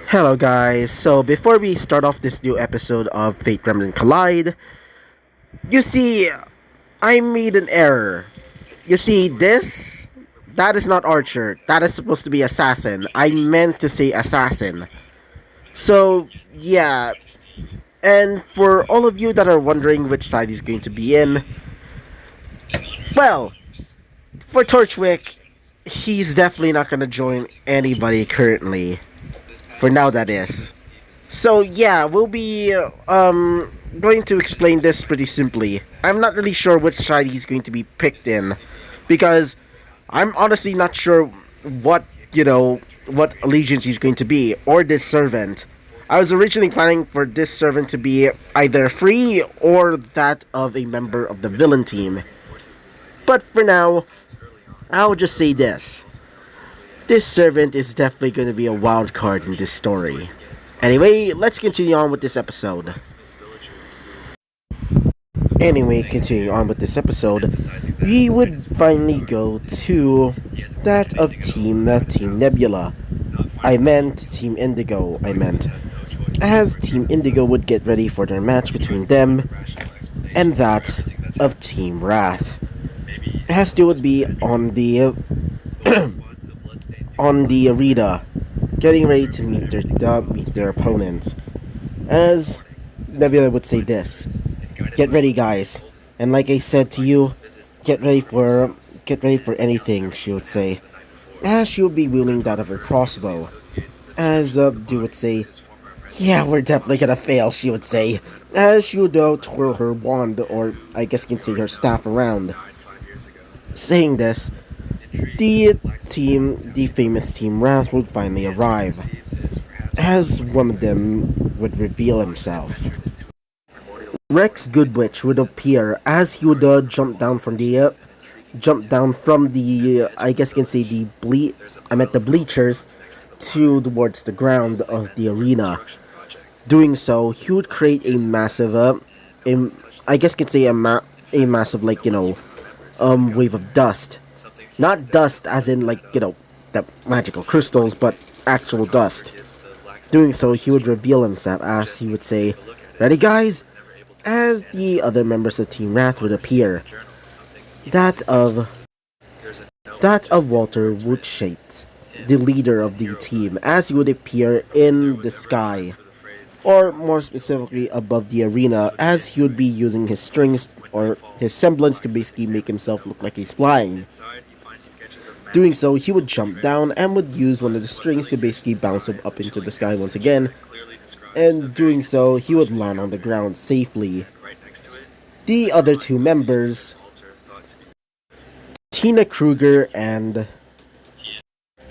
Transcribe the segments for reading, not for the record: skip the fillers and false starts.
Hello guys, so before we start off this new episode of Fate Remnant Collide, you see, I made an error. You see, that is not Archer, that is supposed to be Assassin. I meant to say Assassin. So, yeah, and for all of you that are wondering which side he's going to be in, well, for Torchwick, he's definitely not going to join anybody currently. For now, that is. So yeah, we'll be going to explain this pretty simply. I'm not really sure which side he's going to be picked in, because I'm honestly not sure what what allegiance he's going to be, or this servant. I was originally planning for this servant to be either free or that of a member of the villain team. But for now, I'll just say this. This servant is definitely going to be a wild card in this story. Anyway, let's continue on with this episode. Continuing on with this episode, we would finally go to that of Team Nebula. I meant Team Indigo, as Team Indigo would get ready for their match between them and that of Team Wrath. As they would be on the on the arena, getting ready to meet their opponents. As Nebula would say this: "Get ready, guys." And like I said to you, get ready for anything. She would say, as she would be wielding that of her crossbow. As they would say, "Yeah, we're definitely gonna fail." She would say, as she would twirl her wand, or I guess you can say her staff, around. Saying this, the famous Team Wrath would finally arrive, as one of them would reveal himself. Rex Goodwitch would appear, as he would jump down from the I guess you can say the bleachers towards the ground of the arena. Doing so, he would create a massive I guess you can say a massive wave of dust. Not dust as in the magical crystals, but actual dust. Doing so, he would reveal himself, as he would say, "Ready, guys?" As the other members of Team Wrath would appear. That of Walter Woodshate, the leader of the team, as he would appear in the sky, or more specifically above the arena, as he would be using his strings or his semblance to basically make himself look like he's flying. Doing so, he would jump down and would use one of the strings to basically bounce him up into the sky once again. And doing so, he would land on the ground safely. The other two members, Tina Kruger and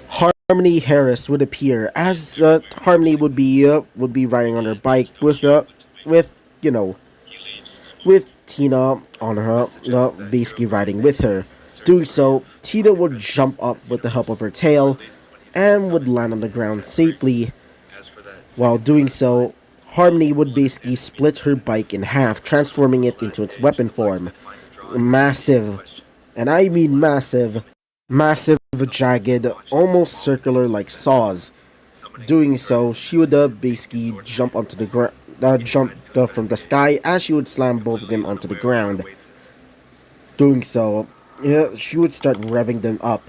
Harmony Harris, would appear, as Harmony would be riding on her bike with Tina on her, basically riding with her. Doing so, Tina would jump up with the help of her tail and would land on the ground safely. While doing so, Harmony would basically split her bike in half, transforming it into its weapon form. Massive, and I mean massive, jagged, almost circular like saws. Doing so, she would basically jump onto the ground, from the sky, as she would slam both of them onto the ground. Doing so, she would start revving them up,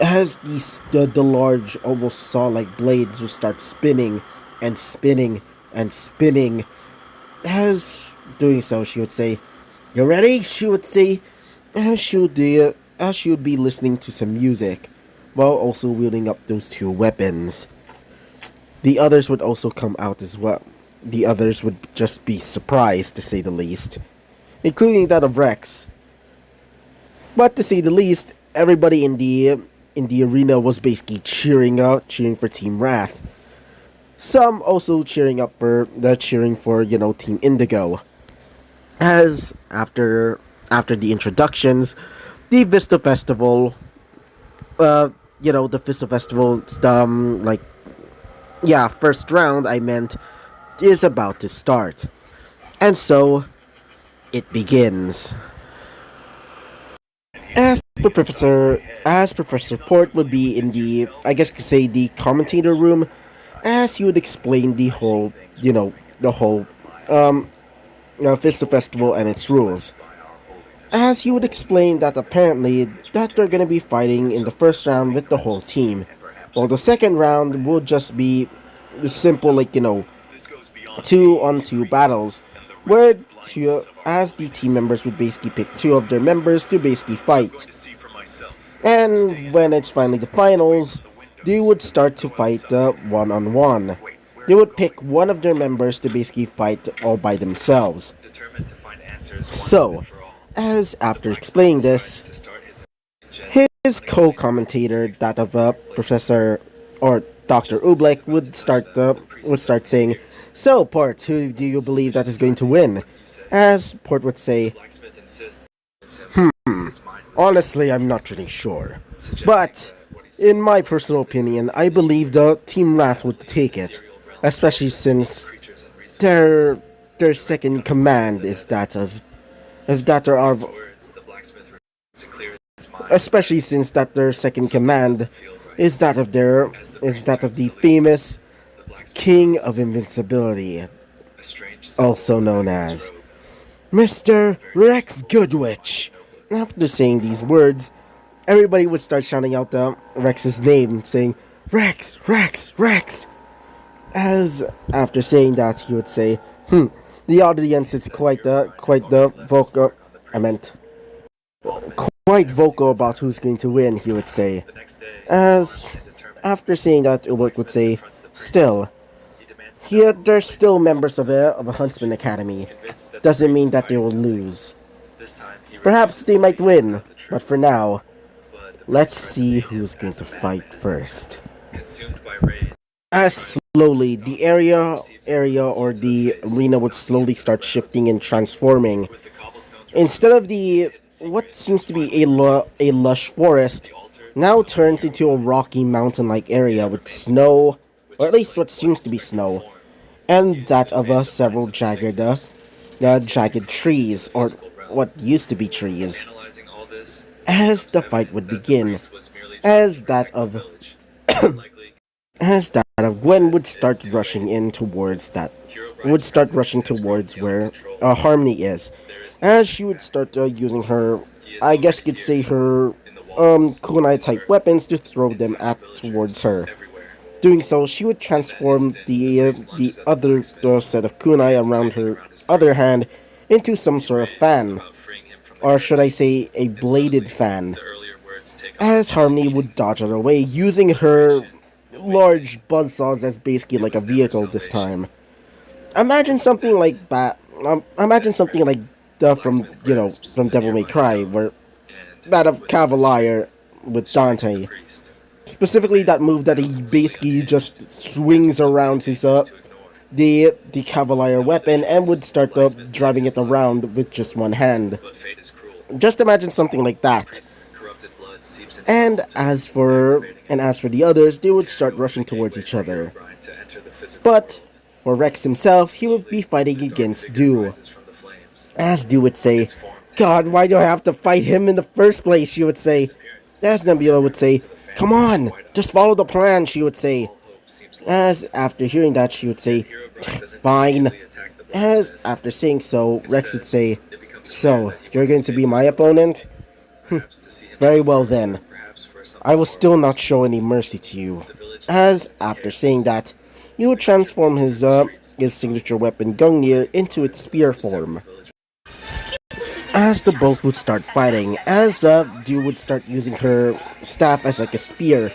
as the large, almost saw-like blades would start spinning and spinning and spinning. As doing so, she would say, "You ready?" She would say, as she would be listening to some music, while also wielding up those two weapons. The others would also come out as well. The others would just be surprised, to say the least, including that of Rex. But to say the least, everybody in the arena was basically cheering for Team Wrath. Some also cheering for Team Indigo. As after the introductions, the Vista Festival, the Vista Festival's first round, is about to start. And so it begins. As Professor Port would be in the, I guess you could say, the commentator room, as he would explain the whole, the whole Fiesta Festival and its rules. As he would explain that apparently that they're gonna be fighting in the first round with the whole team, while the second round will just be the simple, 2-on-2 battles, where as the team members would basically pick two of their members to basically fight. And when it's finally the finals, they would start to fight the one-on-one. They would pick one of their members to basically fight all by themselves. So, as after explaining this, his co-commentator, that of Professor or Dr. Oobleck, would start saying, "So, Port, who do you believe that is going to win?" As Port would say, "Honestly, I'm not really sure. But, in my personal opinion, I believe the Team Wrath would take it. Especially since their second command is that of especially since that their second command is that of the famous King of Invincibility, also known as Mr. Rex Goodwitch." After saying these words, everybody would start shouting out Rex's name, saying, "Rex, Rex, Rex!" As after saying that, he would say, "The audience is quite vocal. I meant quite vocal about who's going to win," he would say. As after saying that, Ulrich would say, "Still, they're still members of a Huntsman Academy. Doesn't mean that they will lose. Perhaps they might win, but for now, let's see who's going to fight first." As slowly, the area or the arena would slowly start shifting and transforming. Instead of the what seems to be a lush forest, now turns into a rocky mountain-like area with snow, or at least what seems to be snow, and that of several jagged trees, or what used to be trees. As the fight would begin, as that of Gwen would start rushing towards where Harmony is, as she would start using her, I guess you could say her kunai type weapons to throw them towards her. Doing so, she would transform the other set of kunai around her other hand into some sort of fan, or should I say a bladed fan, as Harmony would dodge out of the way using her large buzzsaws as basically like a vehicle this time. Imagine something like that. Imagine something like from Devil May Cry, where that of Cavalier with Dante. Specifically, that move that he basically just swings around his the Cavalier weapon and would start driving it around with just one hand. Just imagine something like that. And as for the others, they would start rushing towards each other. But for Rex himself, he would be fighting against Dew. As Dew would say, "God, why do I have to fight him in the first place?" she would say. As Nebula would say, "Come on, just follow the plan," she would say. As after hearing that, she would say, "Fine." As after saying so, Rex would say, "So, you're going to be my opponent? Very well then. I will still not show any mercy to you." As after saying that, he would transform his signature weapon Gungnir into its spear form. As the both would start fighting, as Dew would start using her staff as like a spear.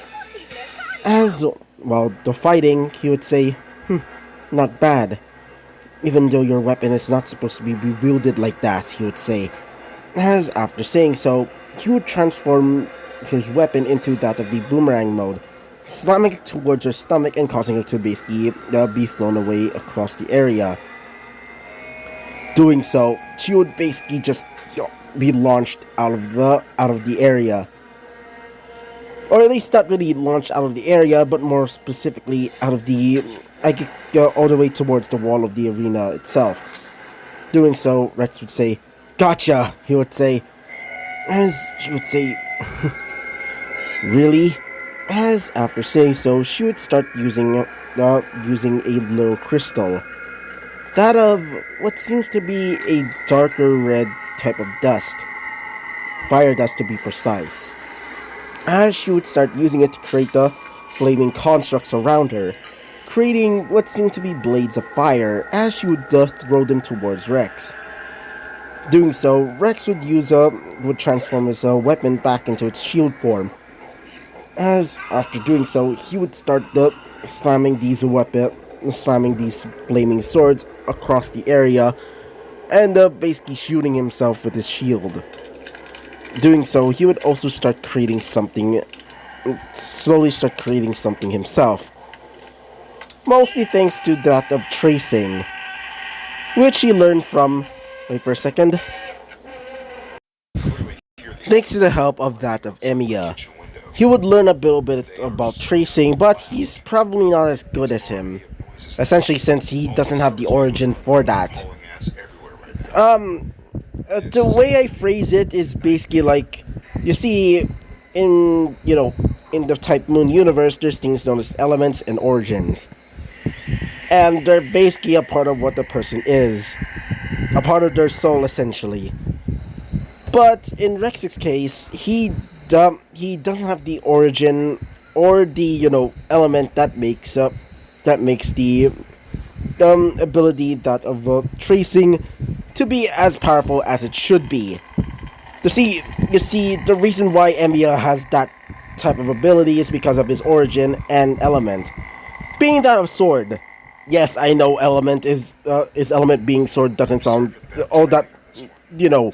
As while the fighting, he would say, "Not bad. Even though your weapon is not supposed to be wielded like that," he would say. As after saying so, he would transform his weapon into that of the boomerang mode, slamming it towards her stomach and causing her to basically be thrown away across the area. Doing so, she would basically just be launched out of the area. Or at least not really launched out of the area, but more specifically out of the, all the way towards the wall of the arena itself. Doing so, Rex would say, "Gotcha," he would say. As she would say, Really? As after saying so, she would start using a little crystal. That of what seems to be a darker red type of dust. Fire dust to be precise. As she would start using it to create the flaming constructs around her, creating what seemed to be blades of fire as she would throw them towards Rex. Doing so, Rex would transform his weapon back into its shield form. As after doing so, he would start slamming these flaming swords across the area, and basically shooting himself with his shield. Doing so, he would also slowly start creating something himself. Mostly thanks to that of tracing, which he learned from, wait for a second, thanks to the help of that of Emiya. He would learn a little bit about tracing, but he's probably not as good as him. Essentially, since he doesn't have the origin for that. The way I phrase it is basically like, you see, in the Type Moon universe, there's things known as elements and origins. And they're basically a part of what the person is. A part of their soul, essentially. But in Rex's case, he doesn't have the origin or the element that makes the ability that of tracing to be as powerful as it should be. You see, the reason why Emiya has that type of ability is because of his origin and element, being that of sword. Yes, I know his element being sword doesn't sound all that you know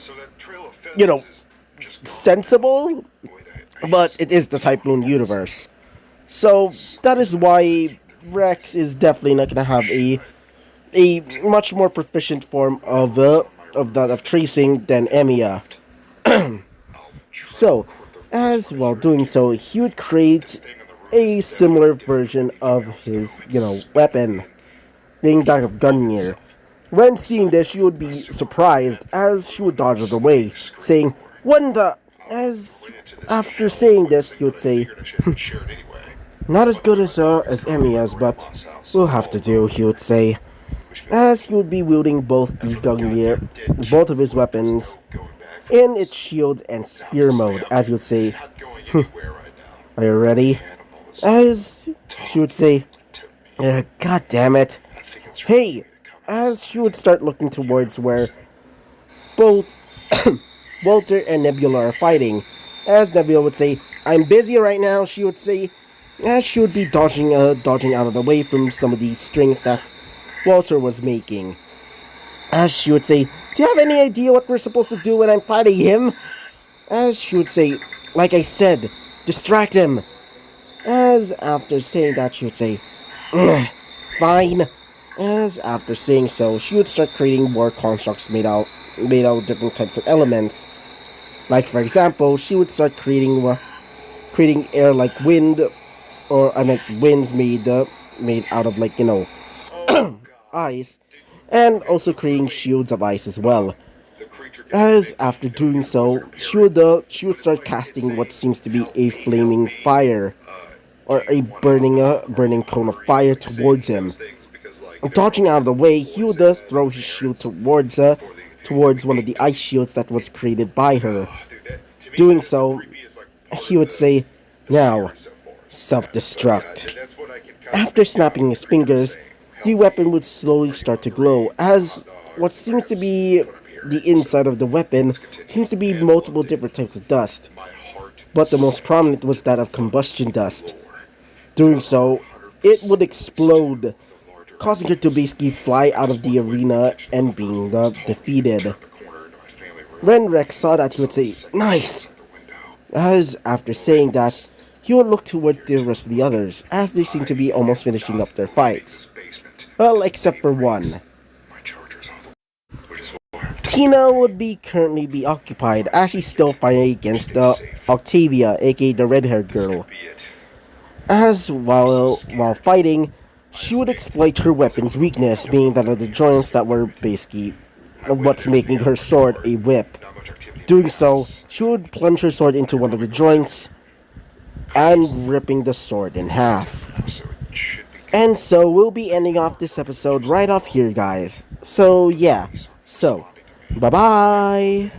you know sensible, but it is the Type Moon universe. So that is why Rex is definitely not gonna have a much more proficient form of that of tracing than Emiya. So, as while doing so, he would create a similar version of his weapon, being that of Gungnir. When seeing this, she would be surprised as she would dodge out of the way, saying, "What the?" As after saying this, he would say, "Not as good as Emiya's, but we'll have to do," he would say, as he would be wielding both of his weapons, in its shield and spear mode, as he would say, "Are you ready?" As she would say, "God damn it. Hey!" As she would start looking towards where both Walter and Nebula are fighting. As Nebula would say, "I'm busy right now," she would say, as she would be dodging out of the way from some of the strings that Walter was making. As she would say, "Do you have any idea what we're supposed to do when I'm fighting him?" As she would say, "Like I said, distract him." As after saying that, she would say, "Fine." As after saying so, she would start creating more constructs made out of different types of elements. Like for example, she would start creating air like wind, or I meant winds made out of ice, and also creating shields of ice as well. As after doing so, she would start casting what seems to be a flaming fire, or a burning cone of fire towards him. Dodging out of the way, he would thus throw his shield towards one of the ice shields that was created by her. Doing so, he would say, "Now, self-destruct." After snapping his fingers, the weapon would slowly start to glow, as what seems to be the inside of the weapon seems to be multiple different types of dust, but the most prominent was that of combustion dust. Doing so, it would explode, causing her to basically fly out of the arena and being defeated. When Rex saw that, he would say, "Nice!" As after saying that, he would look towards the rest of the others, as they seem to be almost finishing up their fights. Well, except for one. Tina would currently be occupied, as she's still fighting against Octavia, aka the red-haired girl. As while fighting, she would exploit her weapon's weakness, being that of the joints that were basically of what's making her sword a whip. Doing so, she would plunge her sword into one of the joints and ripping the sword in half. And so we'll be ending off this episode right off here, guys. So yeah, so bye bye.